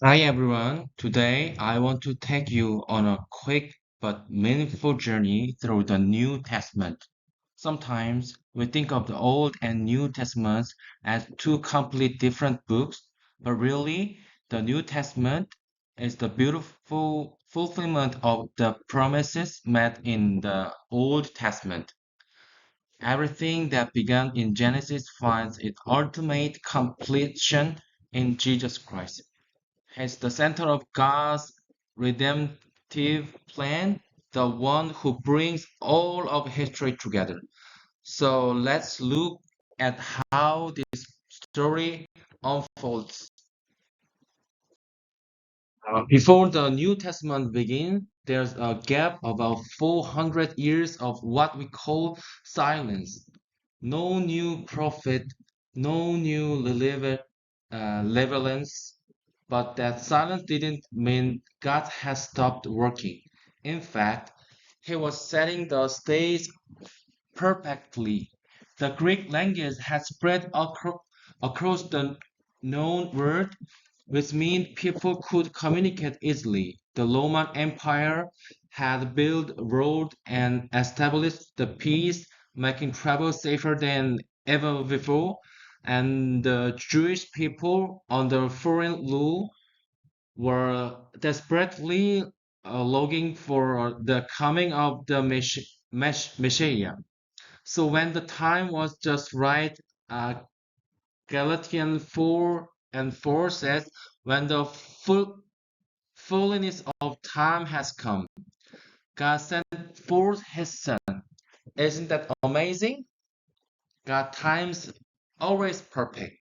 Hi everyone. Today I want to take you on a quick but meaningful journey through the New Testament. Sometimes we think of the Old and New Testaments as two completely different books, but really the New Testament is the beautiful fulfillment of the promises made in the Old Testament. Everything that began in Genesis finds its ultimate completion in Jesus Christ as the center of God's redemptive plan, the one who brings all of history together. So let's look at how this story unfolds. Before the New Testament begins, there's a gap of about 400 years of what we call silence. No new prophet, no new relevance, but that silence didn't mean God has stopped working. In fact, he was setting the stage perfectly. The Greek language had spread across the known world, which meant people could communicate easily. The Roman Empire had built roads and established the peace, making travel safer than ever before. And the Jewish people under foreign rule were desperately longing for the coming of the Messiah. So when the time was just right, uh, Galatians 4 and 4 says, when the fullness of time has come, God sent forth his son. Isn't that amazing? God time's always perfect.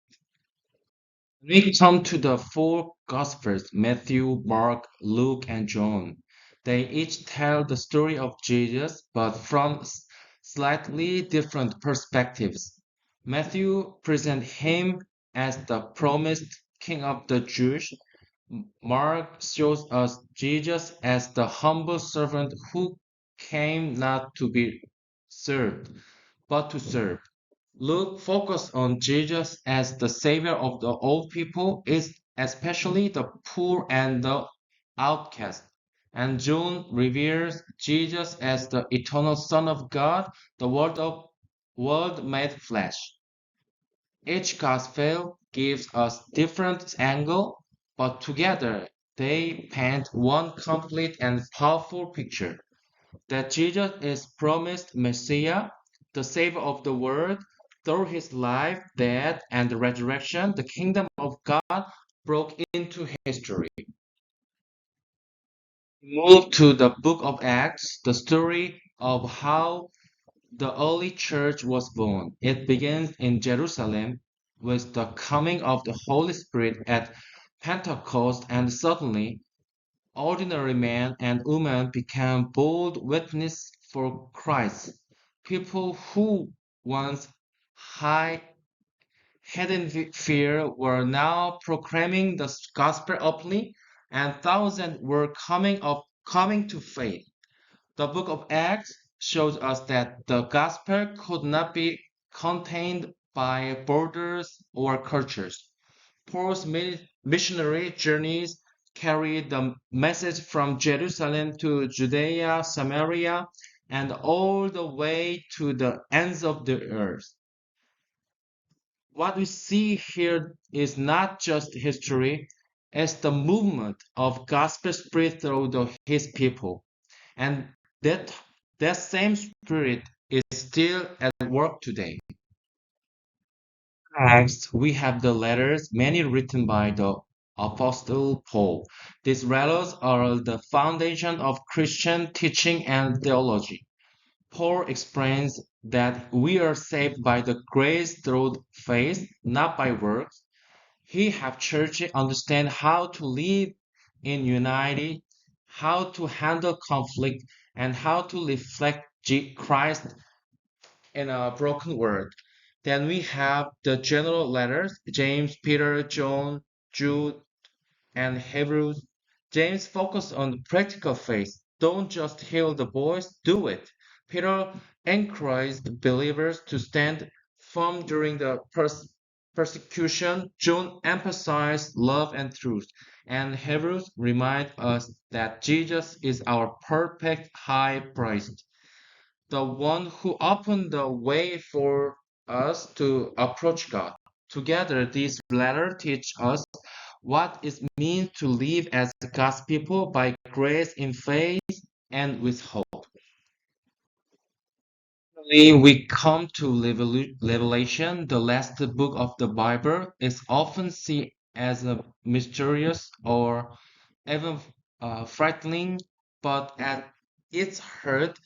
We come to the four Gospels Matthew, Mark, Luke, and John. They each tell the story of Jesus, but from slightly different perspectives. Matthew presents him as the promised King of the Jews. Mark shows us Jesus as the humble servant who came not to be served, but to serve. Luke focused on Jesus as the savior of the old people, is especially the poor and the outcast. And John reveres Jesus as the eternal Son of God, the Word made flesh. Each gospel gives us different angle, but together they paint one complete and powerful picture that Jesus is promised Messiah, the Savior of the world. Through his life, death, and the resurrection, the kingdom of God broke into history. Move to the book of Acts, the story of how the early church was born. It begins in Jerusalem with the coming of the Holy Spirit at Pentecost, and suddenly ordinary men and women became bold witnesses for Christ. People who once hid in fear were now proclaiming the gospel openly, and thousands were coming to faith. The book of Acts shows us that the gospel could not be contained by borders or cultures. Paul's missionary journeys carried the message from Jerusalem to Judea, Samaria, and all the way to the ends of the earth. What we see here is not just history, it's the movement of gospel spirit through his people. And that that same spirit is still at work today. Next, we have the letters, many written by the Apostle Paul. These letters are the foundation of Christian teaching and theology. Paul explains that we are saved by the grace through faith, not by works. He helps churches understand how to live in unity, how to handle conflict, and how to reflect Christ in a broken world. Then we have the general letters James, Peter, John, Jude, and Hebrews. James focused on practical faith. Don't just heal the voice, do it. Peter encouraged believers to stand firm during the persecution, John emphasized love and truth, and Hebrews remind us that Jesus is our perfect high priest, the one who opened the way for us to approach God. Together, these letters teach us what it means to live as God's people by grace in faith and with hope. Finally, we come to Revelation, the last book of the Bible. Is often seen as a mysterious or even frightening, but at its heart,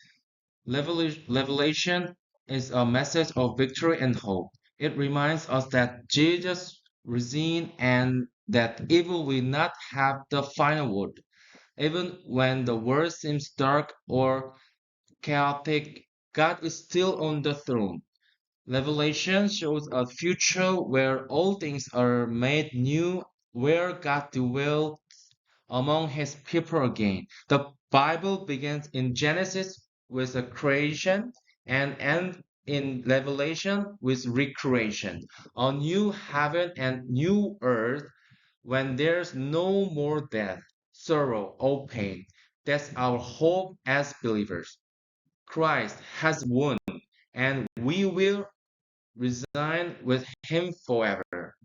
Revelation is a message of victory and hope. It reminds us that Jesus risen and that evil will not have the final word. Even when the world seems dark or chaotic, God is still on the throne. Revelation shows a future where all things are made new, where God dwells among his people again. The Bible begins in Genesis with a creation and ends in Revelation with recreation. A new heaven and new earth when there's no more death, sorrow, or pain. That's our hope as believers. Christ has won, and we will resign with him forever.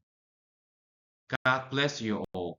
God bless you all.